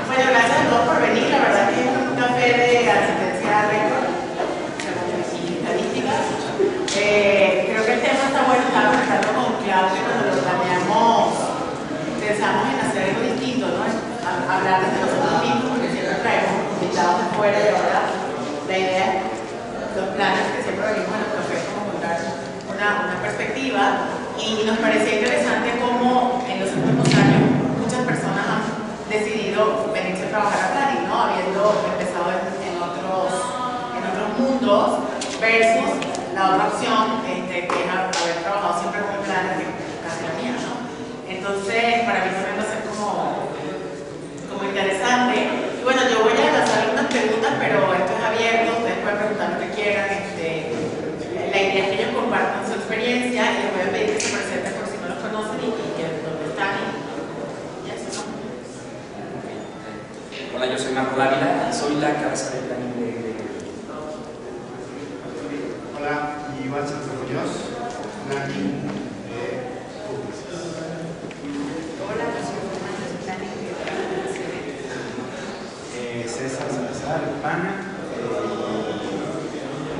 Bueno, gracias a todos por venir. La verdad que es un café de asistencia récord, y estadísticas. Creo que el tema está bueno. Estaba conversando con Claudia cuando lo planeamos. Pensamos en hacer algo distinto, ¿no? Hablar desde nosotros mismos, porque siempre traemos invitados de afuera y ahora la idea, los planes que siempre venimos a los cafés, como contar una perspectiva. Y nos parecía interesante cómo en los últimos años muchas personas han decidido venirse a trabajar a Planning, ¿no? Habiendo empezado en otros mundos, versus la otra opción, que es haber trabajado siempre con Planning, que es casi la mía, ¿no? Entonces, para mí también va a ser como interesante. Y bueno, yo voy a lanzar algunas preguntas, pero esto es abierto, ustedes pueden preguntar lo que quieran. La idea es que ellos compartan su experiencia y les voy a pedir que se presenten por si no los conocen y dónde están y eso, ¿no? Hola, yo soy Marco Dávila y soy la cabeza de Planning de... Hola, Iván Santos Muñoz, Planning de Publicis. Hola, yo soy Fernando de Planning de César Salazar, PANA.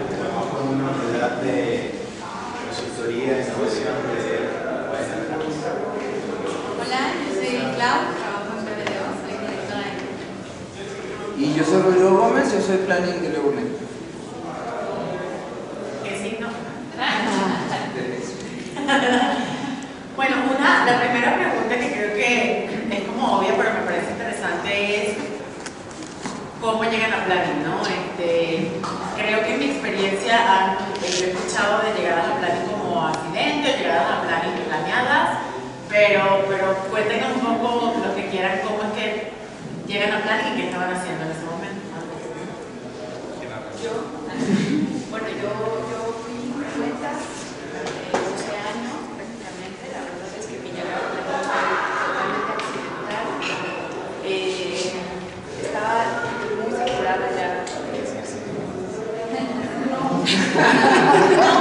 Trabajo en una unidad de consultoría e innovación de Hola, yo soy Clau, trabajo en BBDO, soy directora de... Y yo soy Rodrigo Gómez, yo soy Planning de Leone. ¿Qué signo? Bueno, la primera pregunta que creo que es como obvia, pero me parece interesante es cómo llegan a Planning, ¿no? Creo que en mi experiencia he escuchado de llegadas a Planning como accidentes, llegadas a Planning planeadas, pero cuéntenos un poco lo que quieran, cómo es que llegan a Planning y qué estaban haciendo en ese momento. Bueno, yo fui cuenta durante 12 años prácticamente. La verdad es que mi llegada a Planning fue totalmente accidental. Estaba muy saturada ya. No,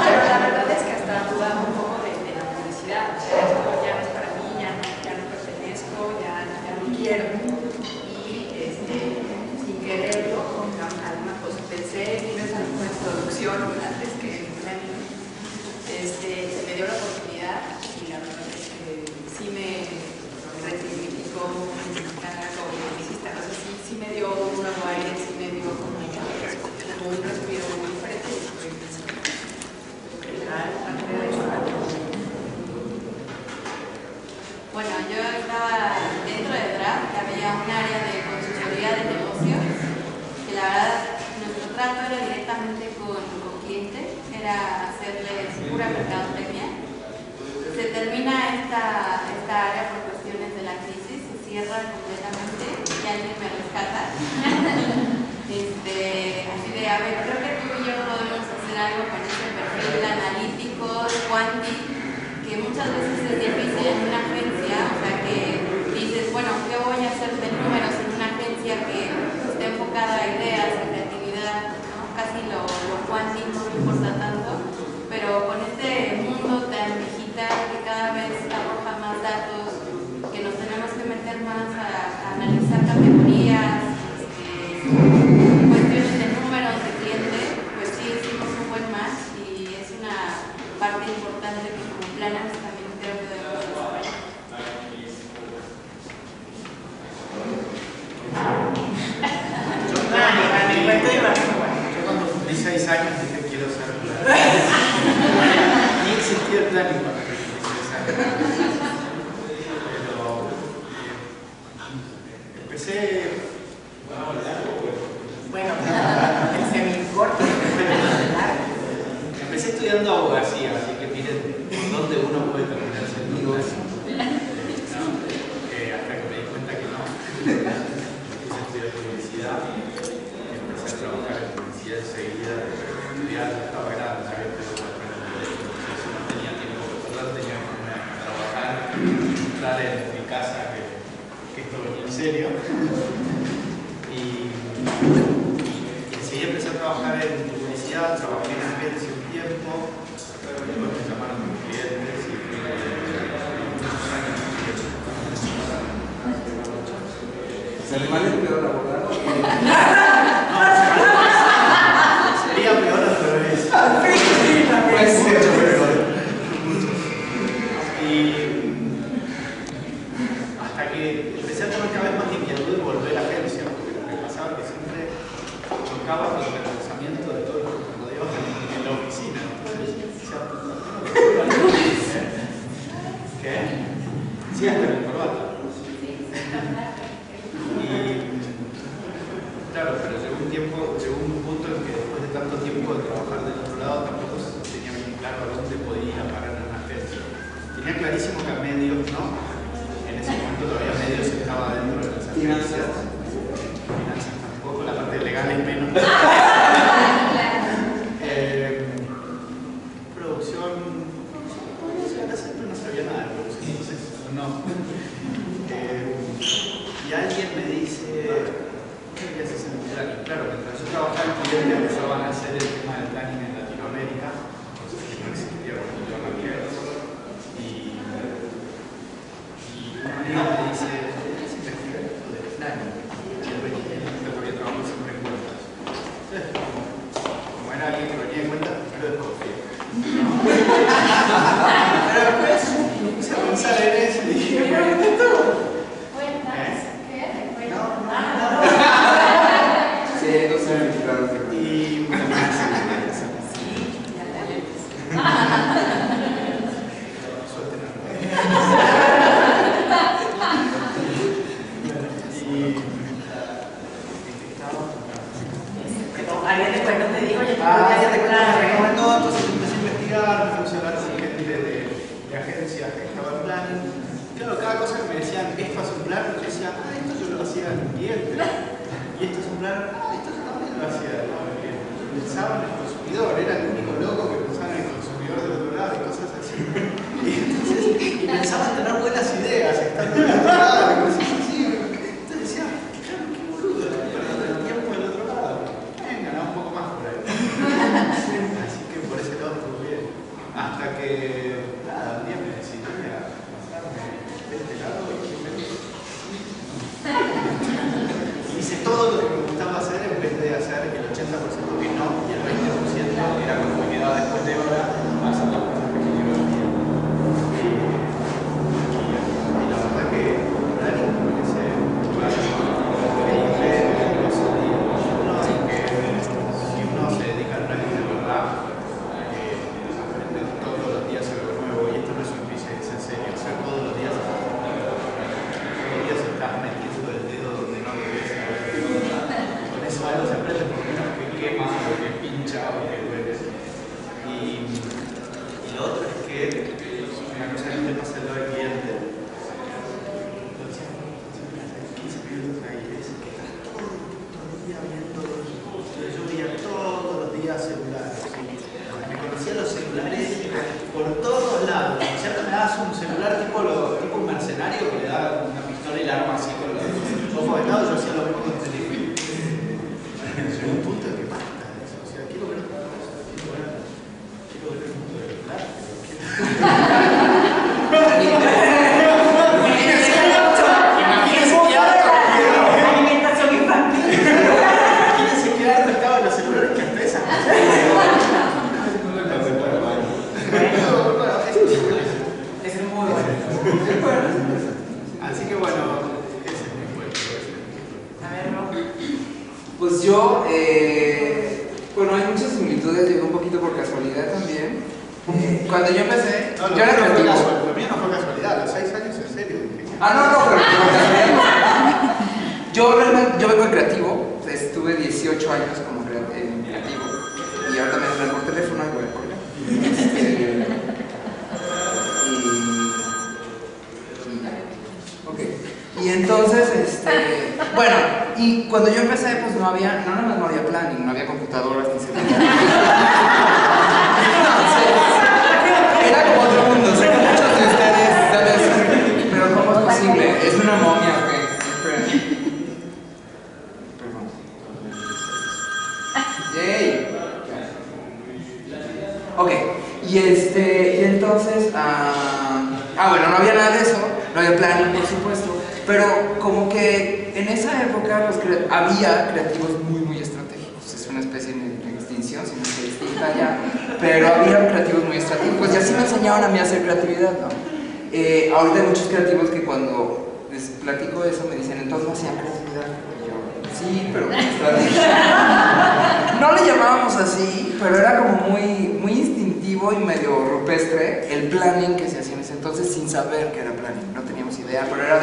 pero la verdad es que hasta dudaba un poco de la universidad. O sea, esto ya no es para mí, ya no pertenezco, ya no quiero. Y sin quererlo, con alguna cosa pensé en esa producción antes que en Planning. Se me dio la oportunidad y la verdad es que sí me resignificó como publicista. O sea, sí me dio un nuevo aire, sí me dio como un respiro muy diferente. Bueno, yo estaba dentro de DRAP, que había un área de consultoría de negocios, que la verdad nuestro trato era directamente con clientes, era hacerles pura mercadotecnia. Se termina esta área por cuestiones de la crisis, se cierra completamente y alguien me rescata. Así de, a ver, creo que tú y yo podemos hacer algo con este perfil analítico, quanti, que muchas veces es difícil en una agencia. O sea, que dices, bueno, ¿qué voy a hacer de números en una agencia que esté enfocada a ideas, a creatividad, ¿no? Casi lo quanti no me importa tanto, pero con este mundo tan digital que cada vez arroja más datos, que nos tenemos que meter más a analizar categorías, cuestiones de números de clientes, pues sí hicimos un buen match y es una parte importante que como planners también creo que debemos desarrollar. Yo cuando cumplí 6 años dije quiero ser planning. Ni existía el Planning para que cumplí 6 años. Pero empecé... Bueno, el semi-corto. Empecé estudiando abogacía, así que miren por dónde uno puede terminar siendo negocio. Hasta que me di cuenta que no. Empecé a estudiar publicidad, empecé a trabajar en publicidad enseguida, estudiar, ya estaba grande, había empezado a trabajar en el derecho, no tenía tiempo que perder, tenía que ponerme a trabajar, entrar en mi casa que esto venía en serio. Y enseguida empecé a trabajar en publicidad publicidad, trabajé en agencia un tiempo, después me llamaron mis clientes y muchos años. ¿Se le vale peor abogado? Sería peor al revés. Pues Mucho peor. Y hasta que empecé a tener cada vez más inquietud de volver a la agencia, porque lo que pasaba es que siempre chocaba con el pensamiento de todos los que me rodeaban en la oficina. ¿Qué? Sí, hasta el corbata. Y claro, pero llegó un punto en que después de tanto tiempo de trabajar del otro lado tampoco tenía muy claro a dónde podía parar en una agencia. Tenía clarísimo que a medios no. En ese momento todavía medios estaba dentro de las agencias. Finanzas tampoco, la parte legal es menos. Producción, siempre no sabía nada de producción, entonces no. Y alguien me dice, ¿qué haces en el planning? Claro, mientras yo trabajaba en cliente empezaban a hacer el tema del planning en Latinoamérica, cosas que no existía cuando yo arranqué. Y un amigo me dice, ¿qué se investiga esto del planning? Y él había trabajado siempre en cuentas. Entonces, como era alguien que venía de cuentas, primero desconfié. Pero después me puse a pensar en eso y dije, ¿pero qué tú? Sí, no sé, claro. Y alguien de cuentas te dijo, oye, ya te recomendó, entonces empecé a investigar, me puse a hablar con gente de agencias que estaba en plan. Claro, cada cosa que me decían, esto hace un plan, yo decía, esto yo lo hacía en el cliente. Y esto es un plan, esto yo también lo hacía. Pensaba en el consumidor, era el único loco que pensaba en el consumidor del otro lado y cosas así. Y pensaba en tener buenas ideas, estando del otro lado y cosas así. Entonces decía, claro, qué boludo, perdiendo el tiempo del otro lado. Ganaba un poco más por ahí. Así que por ese lado estuvo bien. Hasta que, nada, un día me decidí a pasarme de este lado y hice todo lo que me gustaba hacer en vez de hacer el 80% que no y el 20% era cuando me quedaba después de hora a hacer las cosas que me divertían. Y la verdad que Dani me parece increíble, si uno se dedica al planning de verdad, aprende todos los días algo nuevo y esto no es un piso, es en serio, o sea, todos los días estás metiendo el dedo donde no debes. Con eso algo se aprende por lo menos que quema o que pincha o que duele. Y lo otro es que una cosa que me pasa al lado del cliente, lo decía, siempre hace 15 minutos ahí, es que estás todo el día viendo, yo veía todos los días celulares. Me conocía los celulares por todos lados. ¿Cierto? Me dabas un celular tipo un mercenario que le da una pistola y la arma así con los ojos vendados, yo hacía lo mismo con el teléfono. Llegó un punto en que basta de eso. O sea, quiero ver el mundo del arte. Alimentación infantil. Imagínense qué arte estaba en los celulares que hasta esas cosas. Es muy bueno. Así que bueno, ese es mi cuento. A ver, Rob. Pues yo, bueno, hay muchas similitudes, llegó un poquito por casualidad también. Cuando yo empecé, No, yo era creativo. lo mío no fue casualidad, los 6 años en serio. No, pero por casualidad. Yo vengo de creativo, estuve 18 años como creativo y ahora también hablo por teléfono y voy a colgar. Y entonces, bueno, y cuando yo empecé, pues no nada más no había planning, no había computadoras ni celular. Entonces, era como otro mundo, sé que muchos de ustedes, ¿sabes? Pero ¿cómo es posible? ¿Es una momia o qué? Esperen. Perdón. ¡Yay! Y entonces, bueno, no había nada de eso, no había planning, por supuesto, pero como que en esa época había creativos muy estratégicos. Es una especie en extinción, si no se extinta ya, pero había creativos muy estratégicos y así me enseñaron a mí a hacer creatividad, ¿no? Ahorita hay muchos creativos que cuando les platico eso me dicen, entonces no hacían creatividad. Y yo, sí, pero estrategia. No le llamábamos así, pero era como muy instintivo y medio rupestre el planning que se hacía en ese entonces sin saber que era planning. No teníamos idea, pero era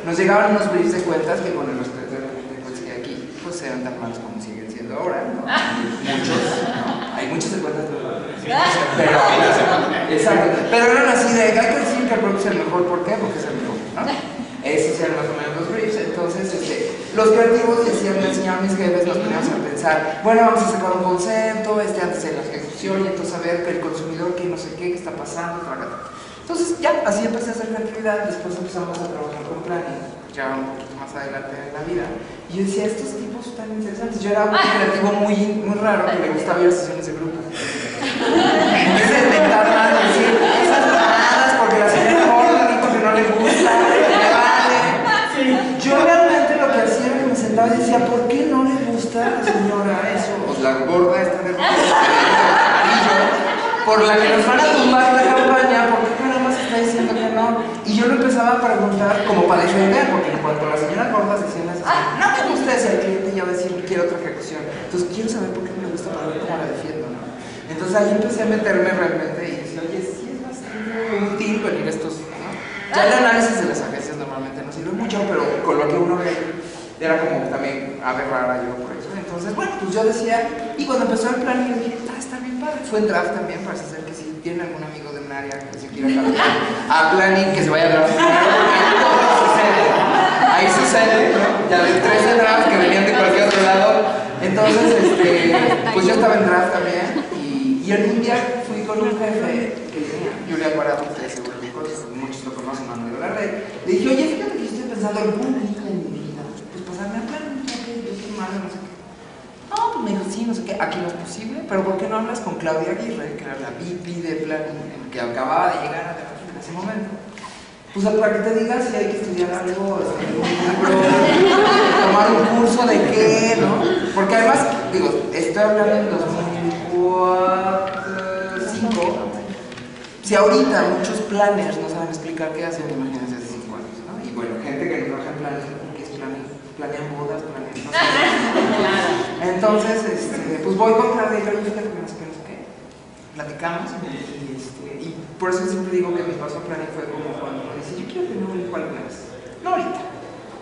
nos llegaban unos briefs de cuentas que con el respeto de la gente pues, que aquí, pues eran tan malos como siguen siendo ahora, ¿no? Muchos, ¿no? Hay muchos de cuentas, pero exacto, pero eran así de, hay que decir que el producto es el mejor, ¿por qué? Porque es el mejor, ¿no? Esos eran más o menos los briefs. Entonces, los creativos me enseñaban mis jefes, nos poníamos a pensar, bueno, vamos a sacar un concepto, antes de la ejecución, y entonces a ver que el consumidor, que no sé qué está pasando, entonces ya, así empecé a hacer creatividad. Después empezamos a trabajar con planning, ya un poquito más adelante en la vida, y yo decía, estos tipos están interesantes. Yo era un creativo muy raro, que me gustaba ir a sesiones de grupo. En vez de inventar más, decir, esas mamadas, porque la señora gorda dijo que no le gusta, yo realmente lo que hacía era que me sentaba y decía, ¿por qué no le gusta a la señora eso? O la gorda esta de amarillo, por la que nos van a tumbar la campaña, ¿por qué nada más está diciendo que no? Y yo lo empezaba a preguntar como para defender, porque en cuanto las señoras gordas decían así, no me gusta ese al cliente, ya va a decir, quiero otra ejecución. Entonces quiero saber por qué no me gusta, para ver cómo la defiendo, ¿no? Entonces ahí empecé a meterme realmente y decía, oye, sí es bastante útil venir estos, ¿no? Ya el análisis de las agencias normalmente no sirve mucho, pero con lo que uno ve era como también aberrara yo por eso. Entonces, bueno, pues yo decía, y cuando empezó el plan, yo dije, está bien padre. Fue en draft también, para hacer que si tienen algún amigo de un área que se quiera cambiar a planning, que se vaya a draft primero, porque todo sucede. Ahí sucede, ¿no? Ya de 13 drafts que venían de cualquier otro lado. Entonces, pues yo estaba en draft también, y en un día fui con un jefe que tenía, Julia Parado, ustedes seguro que muchos lo conocen, Manuel de la Red. Le dije, oye, fíjate que yo estoy pensando algún día en mi vida, pues pasarme a planning, que yo estoy malo, no sé qué. No, pues me dijo, sí, no sé qué, aquí no es posible, pero ¿por qué no hablas con Claudia Aguirre, que era la VP de planning, que acababa de llegar a la en ese momento? Pues para que te diga si hay que estudiar algo, un libro, tomar un curso de qué, ¿no? Porque además, digo, estoy hablando en 2005. Si ahorita muchos planners no saben explicar qué hacen, imagínense hace 5 años, ¿no? Y bueno, gente que no trabaja en planes, ¿qué es planning? Planean bodas, planean no sé. Entonces, pues voy con Claudia y yo, fíjate que no sé qué, platicamos y por eso siempre digo que mi paso a planning fue como cuando me dice, yo quiero tener un hijo alguna vez, no ahorita.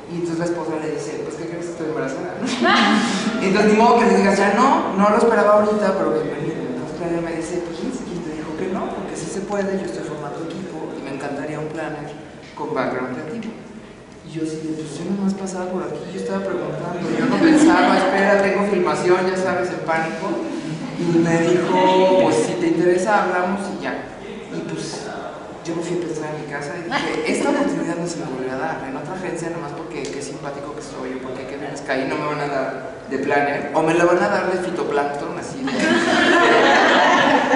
Y entonces la esposa le dice, pues ¿qué crees que estoy embarazada? Y entonces ni modo que le digas, ya no lo esperaba ahorita, pero bienvenido. Entonces Claudia me dice, pues ¿quién te dijo que no? Porque sí se puede, yo estoy formando equipo y me encantaría un planner con background creativo. Y yo así, pues yo nomás pasaba por aquí, yo estaba preguntando, yo no pensaba, espera, tengo filmación, ya sabes, en pánico. Y me dijo, pues si te interesa hablamos y ya. Y pues yo me fui a pensar en mi casa y dije, esta oportunidad no se me volverá a dar en otra agencia, nomás porque qué simpático que soy o porque qué bien es que ahí no me van a dar de planner, o me la van a dar de fitoplancton, así de,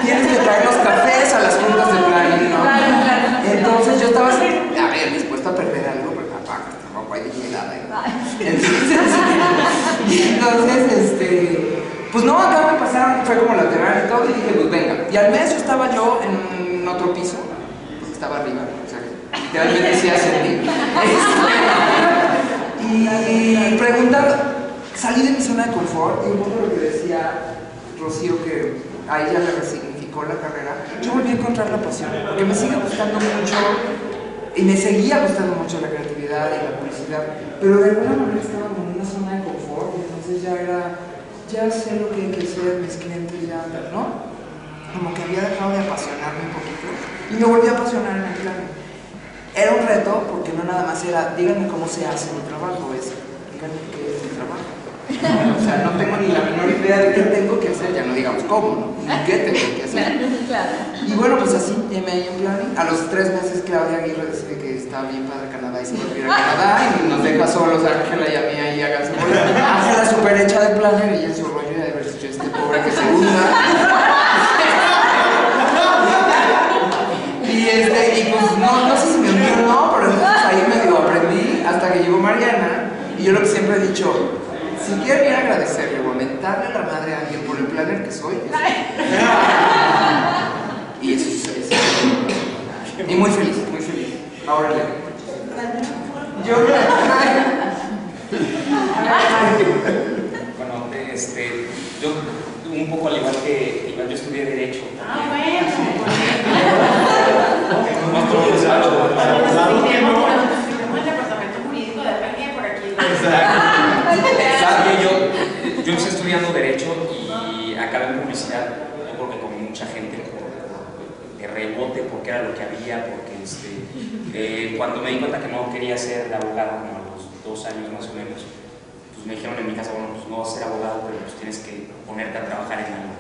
tienes que traer los cafés a las juntas de planning, ¿no? Entonces yo estaba así, a ver, dispuesto a perder algo, pero papá, tampoco hay dignidad, entonces, pues no, acá me pasaron, fue como lateral y todo, y dije, pues venga. Y al mes yo estaba yo en otro piso, porque estaba arriba, o sea, literalmente sí ascendí. Y preguntando, salí de mi zona de confort, y un poco lo que decía Rocío, que a ella le resignificó la carrera, yo volví a encontrar la pasión, porque me sigue gustando mucho, y me seguía gustando mucho la creatividad y la publicidad, pero de alguna manera estaba en una zona de confort, y entonces ya sé lo que hay que hacer, mis clientes ya, ¿no? Como que había dejado de apasionarme un poquito y me volví a apasionar en el plan. Era un reto porque no nada más era, díganme cómo se hace mi trabajo, es, díganme qué es mi trabajo. O sea, no tengo ni la menor idea de qué tengo que hacer, ya no digamos cómo, ¿no? Ni qué tengo que hacer. Y bueno, pues así, me en planning. A los 3 meses Claudia Aguirre decide que está bien padre Canadá y se va a ir a Canadá y nos deja solos a Ángela y a mí ahí háganse bola. Ángela súper hecha de planner y en su rollo de ver si yo pobre que se hunda. Y yo lo que siempre he dicho, si quieren ir a agradecerle o a mentarle a la madre a alguien por el planner que soy, y eso es. Y muy feliz, muy feliz. Ahora le. Yo Bueno, yo un poco al igual que Iván, yo estudié Derecho. Ah, bueno. Más por un despacho. Tenemos el departamento jurídico de PG por aquí. Yo empecé estudiando Derecho y acabé en publicidad, yo creo que como mucha gente, de rebote, porque era lo que había, porque cuando me di cuenta que no quería ser abogado, como a los 2 años más o menos, pues me dijeron en mi casa, bueno, pues no vas a ser abogado, pero pues tienes que ponerte a trabajar en algo.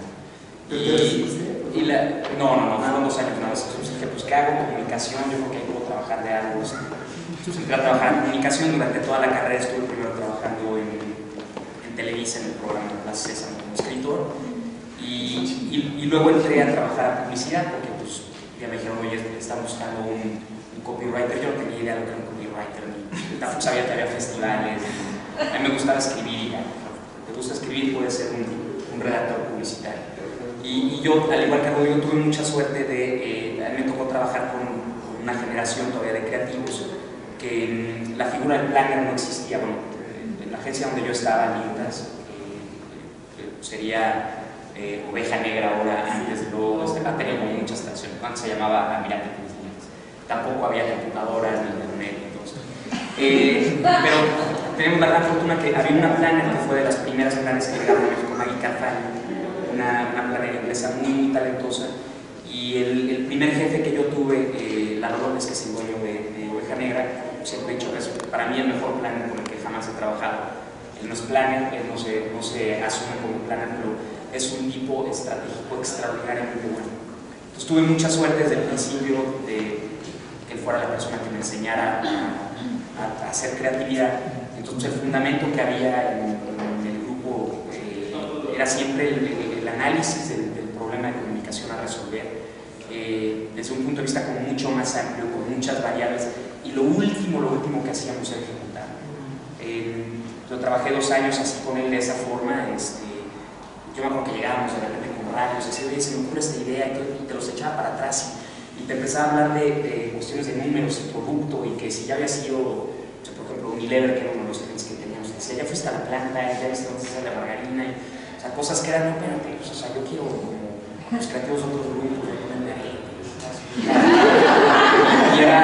No, fueron 2 años nada más. Entonces dije, pues ¿qué hago? Comunicación, yo creo que ahí puedo trabajar de algo. Entonces entré a trabajar en comunicación. Durante toda la carrera estuve primero trabajando en Televisa, en el programa La César como escritor, y luego entré a trabajar a publicidad, porque pues ya me dijeron, oye, están buscando un copywriter. Yo no tenía idea de lo que era un copywriter, ni tampoco sabía que había festivales. A mí me gustaba escribir, te gusta escribir, puedes ser un redactor publicitario. Y yo, al igual que Rodrigo, tuve mucha suerte de, a mí me tocó trabajar con una generación todavía de creativos, que la figura del planner no existía. Bueno, en la agencia donde yo estaba, Lintas, sería Oveja Negra ahora, antes luego, ha tenido como muchas estaciones, antes se llamaba Almirante Cruz. Tampoco había computadoras ni internet, entonces. Pero tenemos la gran fortuna que había una planner que fue de las primeras planes que llegaron a México, Maggie Carfagna, una planner inglesa muy talentosa, y el primer jefe que yo tuve, la Dolores, que es el dueño de Oveja Negra, siempre he dicho que es para mí el mejor planner con el que jamás he trabajado. Él no es planner, él no se asume como planner, pero es un tipo estratégico extraordinariamente bueno. Entonces tuve mucha suerte desde el principio de que él fuera la persona que me enseñara a hacer creatividad. Entonces el fundamento que había en el grupo era siempre el análisis del problema de comunicación a resolver, desde un punto de vista como mucho más amplio, con muchas variables, y lo último que hacíamos era ejecutar. Yo trabajé 2 años así con él de esa forma. Yo me acuerdo que llegábamos de repente con radios, decía, oye, se me ocurre esta idea, y te los echaba para atrás y te empezaba a hablar de cuestiones de números y producto, y que si ya había sido, o sea, por ejemplo, Unilever, que era uno de los clientes que teníamos, decía, ya fuiste a la planta, ya viste dónde se hace la margarina, o sea, cosas que eran, no, espérate, pues, o sea, yo quiero como los creativos de otros grupos, de ponerme ahí, y era,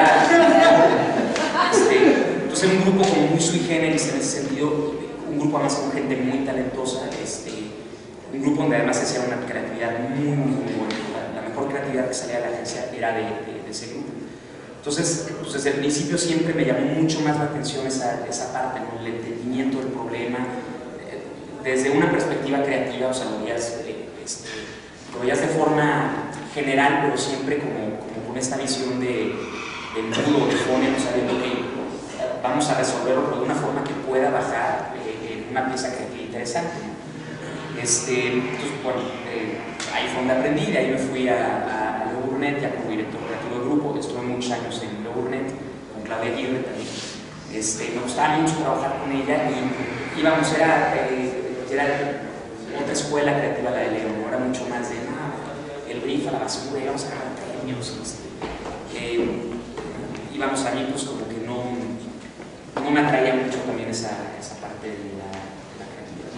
entonces era un grupo como muy sui generis en ese sentido, un grupo además con gente muy talentosa, un grupo donde además se hacía una creatividad muy buena. La mejor creatividad que salía de la agencia era de ese grupo. Entonces, pues desde el principio siempre me llamó mucho más la atención esa parte, ¿no? El entendimiento del problema, desde una perspectiva creativa, o sea, lo veías de forma general, pero siempre como con esta visión de nudo, de fondo, o sea, de que vamos a resolverlo pero de una forma que pueda bajar una pieza creativa interesante. Entonces, bueno, ahí fue donde aprendí, de ahí me fui a Le Burnett, ya como director creativo del grupo. Estuve muchos años en Le Burnett, con Claudia Aguirre también. Me gustaba mucho trabajar con ella, y íbamos, era otra escuela creativa, la de León, era mucho más de el brief a la basura, íbamos a ganar premios. Íbamos a mí, pues como que no me atraía mucho también esa parte de la creatividad.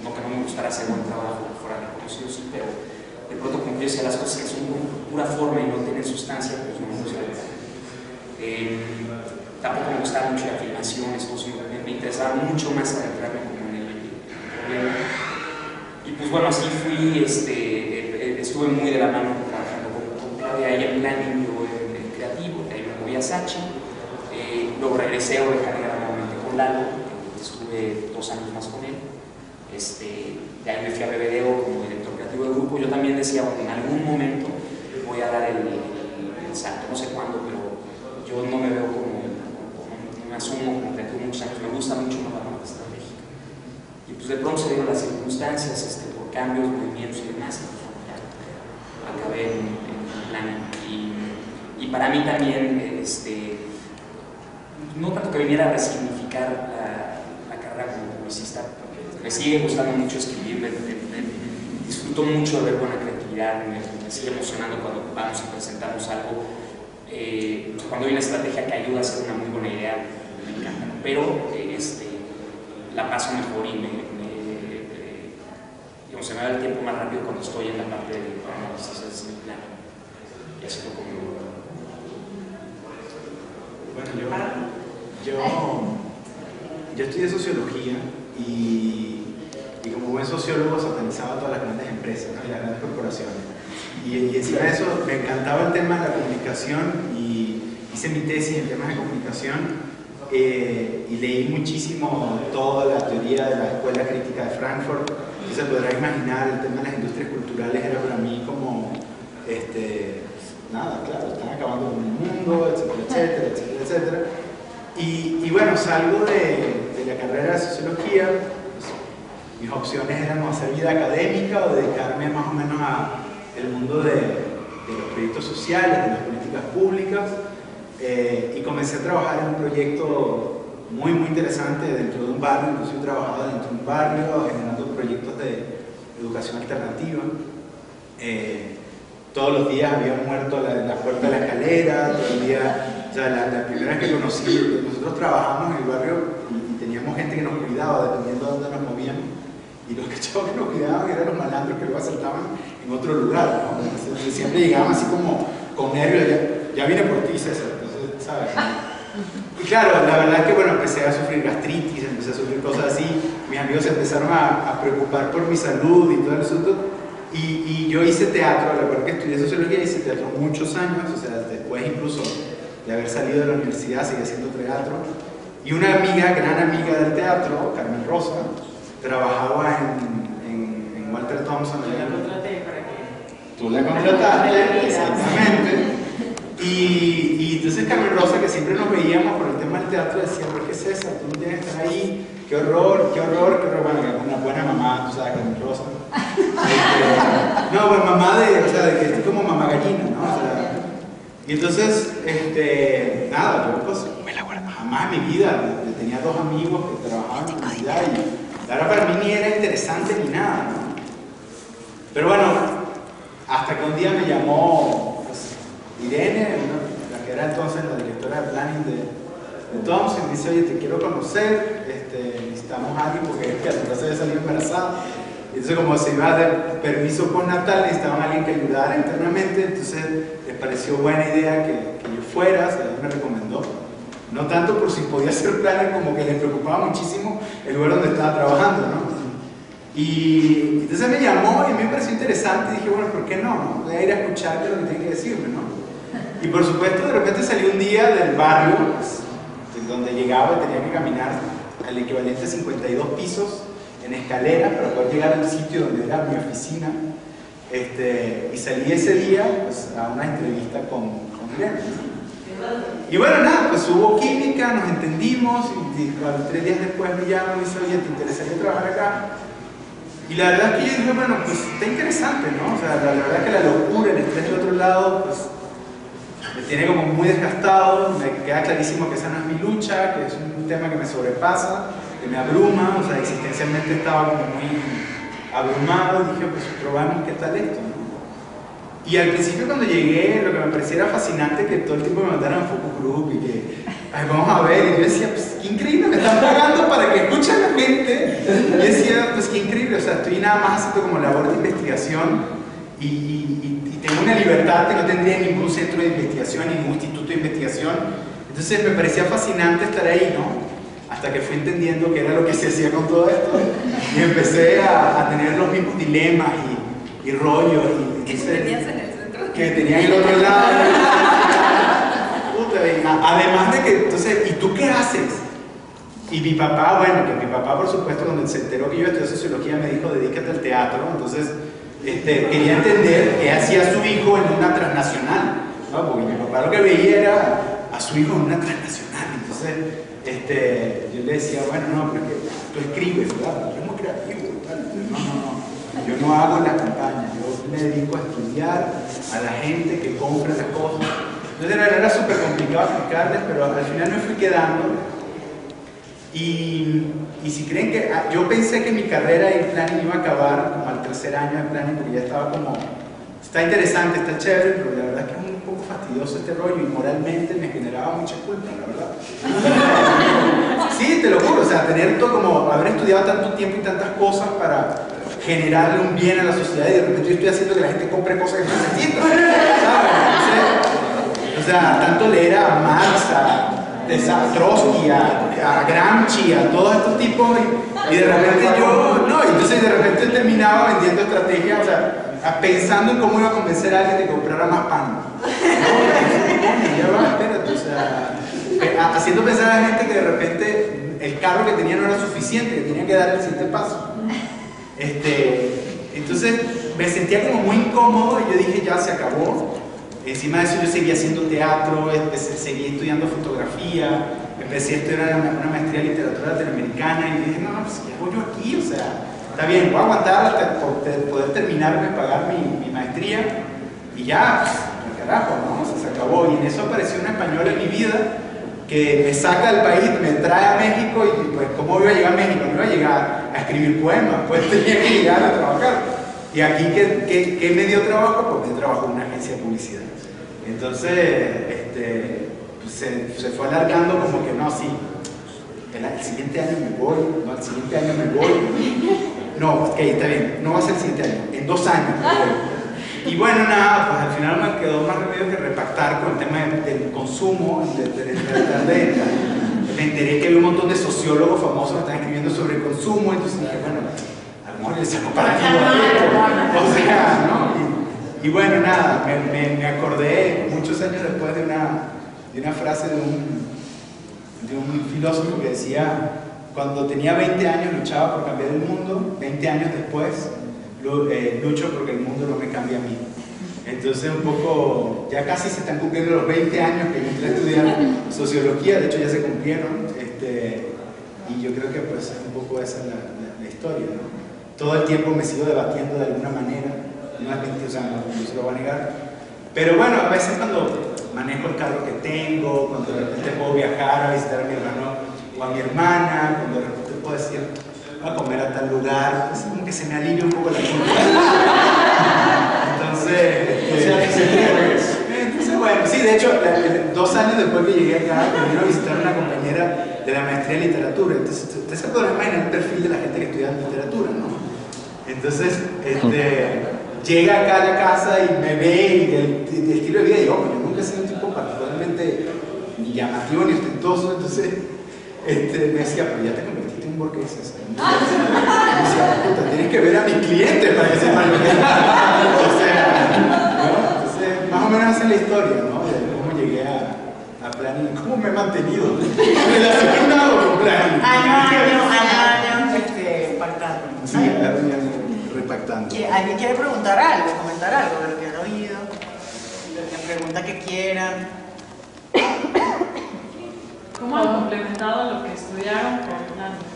No que no me gustara hacer buen trabajo, fuera reconocido, sí, pero de pronto como yo decía, las cosas que son de pura forma y no tienen sustancia, pues no me gusta. Tampoco me gustaba mucho la filmación, me interesaba mucho más adentrarme como en el problema. Y pues bueno, así fui, estuve muy de la mano trabajando con Claudia, ella en planning, yo en creativo, de ahí me moví a Sachi, luego regresé a Oveja Negra nuevamente con Lalo, estuve 2 años más con él. De ahí me fui a BBDO como director creativo del grupo. Yo también decía, bueno, en algún momento voy a dar el salto, no sé cuándo, pero yo no me veo como me asumo como creativo muchos años, me gusta mucho la parte estratégica. Y pues de pronto se dieron las circunstancias, por cambios, movimientos y demás, y pues ya acabé en planning. Y para mí también, no tanto que viniera a resignificar la publicista. Me sigue gustando mucho escribir, disfruto mucho de ver buena creatividad, me sigue emocionando cuando vamos y presentamos algo. Cuando hay una estrategia que ayuda a hacer una muy buena idea, me encanta, pero la paso mejor y digamos, se me va el tiempo más rápido cuando estoy en la parte de análisis, es mi plan. Y así fue como... Bueno, yo estudié sociología y como buen sociólogo satanizaba todas las grandes empresas, ¿no? Y las grandes corporaciones. Y encima de eso me encantaba el tema de la comunicación y hice mi tesis en temas de comunicación y leí muchísimo toda la teoría de la Escuela Crítica de Frankfurt. Entonces podrás imaginar, el tema de las industrias culturales era para mí como, nada, claro, están acabando con el mundo, etcétera, etcétera, etcétera, etcétera. Y bueno, salgo de la carrera de sociología, pues, mis opciones eran o hacer vida académica o dedicarme más o menos al mundo de los proyectos sociales, de las políticas públicas, y comencé a trabajar en un proyecto muy interesante dentro de un barrio. Incluso he trabajado dentro de un barrio generando proyectos de educación alternativa. Todos los días había muerto la puerta de la escalera, todo el día, o sea, la primera vez que conocí, nosotros trabajamos en el barrio y teníamos gente que nos cuidaba dependiendo de dónde nos movíamos, y los chavos que nos cuidaban eran los malandros que luego asaltaban en otro lugar, ¿no? Entonces, siempre llegaban así como con nervios, ya vine por ti, César, entonces, ¿sabes? Y claro, la verdad es que bueno, empecé a sufrir gastritis, empecé a sufrir cosas así, mis amigos se empezaron a preocupar por mi salud y todo el asunto. Y yo hice teatro, la verdad que estudié sociología, hice teatro muchos años, o sea, después incluso de haber salido de la universidad seguí haciendo teatro. Y una amiga, gran amiga del teatro, Carmen Rosa, trabajaba en Walter Thompson. Yo la contraté para que... Tú la contrataste, exactamente. Y entonces Carmen Rosa, que siempre nos veíamos por el tema del teatro, decía, ¿por qué César? Tú no tienes que estar ahí, qué horror, qué horror, qué horror. Bueno, una buena mamá, tú sabes, Carmen Rosa. No, pues mamá o sea, de que estoy como mamá gallina, ¿no? O sea, y entonces, nada, yo pues jamás en mi vida, tenía dos amigos que trabajaban en la universidad y ahora para mí ni era interesante ni nada, ¿no? Pero bueno, hasta que un día me llamó pues, Irene, la que era entonces la directora de planning de Thompson, me dice, oye, te quiero conocer, necesitamos a alguien porque entonces había salido embarazada. Entonces, como se iba a dar permiso postnatal, necesitaban a alguien que ayudara internamente, entonces les pareció buena idea que yo fuera, o sea, ella me recomendó. No tanto por si podía ser planner, como que les preocupaba muchísimo el lugar donde estaba trabajando, ¿no? Y entonces me llamó y a mí me pareció interesante y dije, bueno, ¿por qué no? Voy a ir a escuchar lo que tiene que decirme, ¿no? Y por supuesto, de repente salió un día del barrio, pues, donde llegaba y tenía que caminar al equivalente a 52 pisos en escalera para poder llegar al sitio donde era mi oficina, y salí ese día pues, a una entrevista con Irene. Y bueno, nada, pues hubo química, nos entendimos y 3 días después me llama y me dice, oye, ¿te interesaría trabajar acá? Y la verdad es que yo dije, bueno, pues está interesante, ¿no? O sea, la verdad es que la locura, el estrés del otro lado, pues me tiene como muy desgastado, me queda clarísimo que esa no es mi lucha, que es un tema que me sobrepasa, que me abruma, o sea, existencialmente estaba como muy abrumado y dije, pues probamos qué tal esto, ¿no? Y al principio cuando llegué, lo que me parecía era fascinante que todo el tiempo me mandaran focus group y que, ay, vamos a ver, y yo decía, pues qué increíble, me están pagando para que escuchen a la gente. Y decía, pues qué increíble, o sea, estoy nada más haciendo como labor de investigación y tengo una libertad que no tendría ningún centro de investigación, ningún instituto de investigación. Entonces me parecía fascinante estar ahí, ¿no? Hasta que fui entendiendo qué era lo que se hacía con todo esto y empecé a tener los mismos dilemas y rollos ¿Qué tenías en el centro? que tenía en el otro lado. Además de que, entonces, ¿y tú qué haces? Y mi papá, bueno, que mi papá por supuesto cuando se enteró que yo estudié sociología me dijo, dedícate al teatro. Entonces quería entender qué hacía su hijo en una transnacional, ¿no? Porque mi papá lo que veía era a su hijo en una transnacional. Entonces yo le decía, bueno, no, pero es que tú escribes, ¿verdad? Yo no creativo, ¿verdad? No, yo no hago las campañas, yo me dedico a estudiar a la gente que compra las cosas. Entonces era súper complicado explicarles, pero al final me fui quedando Y si creen que... yo pensé que mi carrera en planning iba a acabar como al tercer año de planning, porque ya estaba como... Está interesante, está chévere, pero la verdad es que es un poco fastidioso este rollo y moralmente me generaba mucha culpa, la verdad. Sí, te lo juro, o sea, tener todo como haber estudiado tanto tiempo y tantas cosas para generarle un bien a la sociedad y de repente yo estoy haciendo que la gente compre cosas que no necesitan, ¿sabes? O sea, tanto leer a Marx, a Trotsky, a Gramsci, a todos estos tipos y de repente yo, no, entonces de repente terminaba vendiendo estrategias, o sea, pensando en cómo iba a convencer a alguien de que comprara más pan. No, ya va, espérate, o sea, haciendo pensar a la gente que de repente el carro que tenía no era suficiente, que tenía que dar el siguiente paso. Entonces me sentía como muy incómodo y yo dije, ya se acabó. Encima de eso yo seguía haciendo teatro, seguía estudiando fotografía, empecé a estudiar una maestría en literatura latinoamericana y dije, no, pues ¿qué hago yo aquí? O sea, está bien, voy a aguantar hasta poder terminarme, pagar mi maestría y ya, pues, carajo, ¿no? O sea, se acabó. Y en eso apareció una española en mi vida que me saca del país, me trae a México y pues ¿cómo iba a llegar a México? No iba a llegar a escribir poemas, pues tenía que llegar a trabajar. Y aquí, ¿qué me dio trabajo? Pues me trabajo en una agencia de publicidad. Entonces, pues se fue alargando como que no, sí, el siguiente año me voy, no, el siguiente año me voy. No, ok, está bien, no va a ser el siguiente año, en 2 años me voy. Y bueno, nada, pues al final me quedó más remedio que repactar con el tema del consumo, me enteré que había un montón de sociólogos famosos que están escribiendo sobre el consumo, entonces dije, bueno, a lo mejor les hago comparativo a esto, o sea, ¿no? Y bueno, nada, me acordé muchos años después de una frase de un filósofo que decía, cuando tenía 20 años luchaba por cambiar el mundo, 20 años después lucho porque el mundo no me cambia a mí. Entonces un poco, ya casi se están cumpliendo los 20 años que yo entré a estudiar sociología, de hecho ya se cumplieron, y yo creo que pues un poco esa es la historia, ¿no? Todo el tiempo me sigo debatiendo de alguna manera, no es mentira, o sea, no se lo voy a negar, pero bueno, a veces cuando manejo el carro que tengo, cuando de repente puedo viajar a visitar a mi hermano o a mi hermana, cuando de repente puedo decir, voy a comer a tal lugar, es como que se me alivia un poco la culpa. Entonces, bueno, sí, de hecho, 2 años después que llegué acá, me vino a visitar una compañera de la maestría en literatura. Entonces, usted se puede imaginar el perfil de la gente que estudia literatura, ¿no? Entonces, llega acá a la casa y me ve y el estilo de vida, y yo nunca he sido un tipo particularmente ni llamativo ni ostentoso, entonces me decía, pero ya te convertiste en un burgués. Me decía, puta, tienes que ver a mis clientes para que sepan lo que es. O sea, ¿no? Entonces, más o menos esa es la historia, ¿no? De cómo llegué a planning, cómo me he mantenido relacionado con planning. Año, pactando. Sí, año, repactando. ¿Alguien quiere preguntar algo, comentar algo de lo que han oído? La pregunta que quieran. ¿Cómo han complementado lo que estudiaron con planning?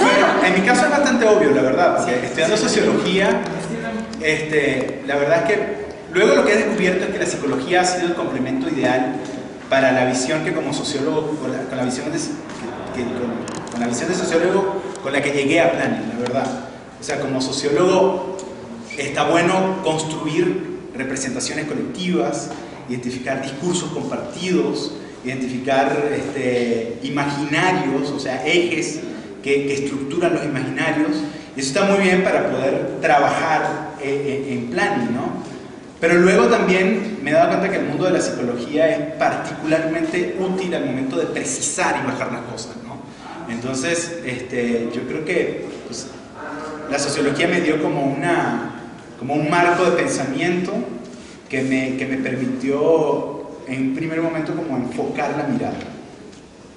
Bueno, en mi caso es bastante obvio, la verdad, porque estudiando sociología, la verdad es que luego lo que he descubierto es que la psicología ha sido el complemento ideal para la visión que como sociólogo, con la visión de sociólogo con la que llegué a planning, la verdad. O sea, como sociólogo está bueno construir representaciones colectivas, identificar discursos compartidos, identificar imaginarios, o sea, ejes que estructuran los imaginarios, y eso está muy bien para poder trabajar en planning, ¿no? Pero luego también me he dado cuenta que el mundo de la psicología es particularmente útil al momento de precisar y bajar las cosas, ¿no? Entonces, yo creo que pues, la sociología me dio como un marco de pensamiento que me permitió en un primer momento como enfocar la mirada,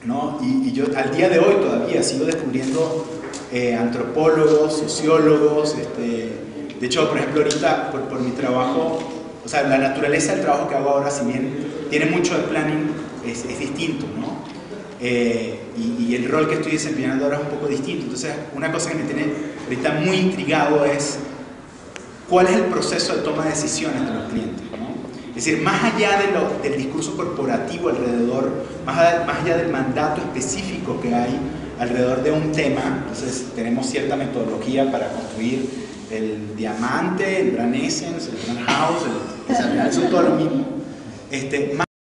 ¿no? Y yo al día de hoy todavía sigo descubriendo antropólogos, sociólogos, de hecho, por ejemplo, ahorita por mi trabajo, o sea, la naturaleza del trabajo que hago ahora, si bien tiene mucho de planning, es distinto, ¿no? Y el rol que estoy desempeñando ahora es un poco distinto. Entonces, una cosa que me tiene ahorita muy intrigado es cuál es el proceso de toma de decisiones de los clientes, ¿no? Es decir, más allá del discurso corporativo alrededor, más allá del mandato específico que hay alrededor de un tema, entonces tenemos cierta metodología para construir el diamante, el brand essence, el brand house, son todo lo mismo.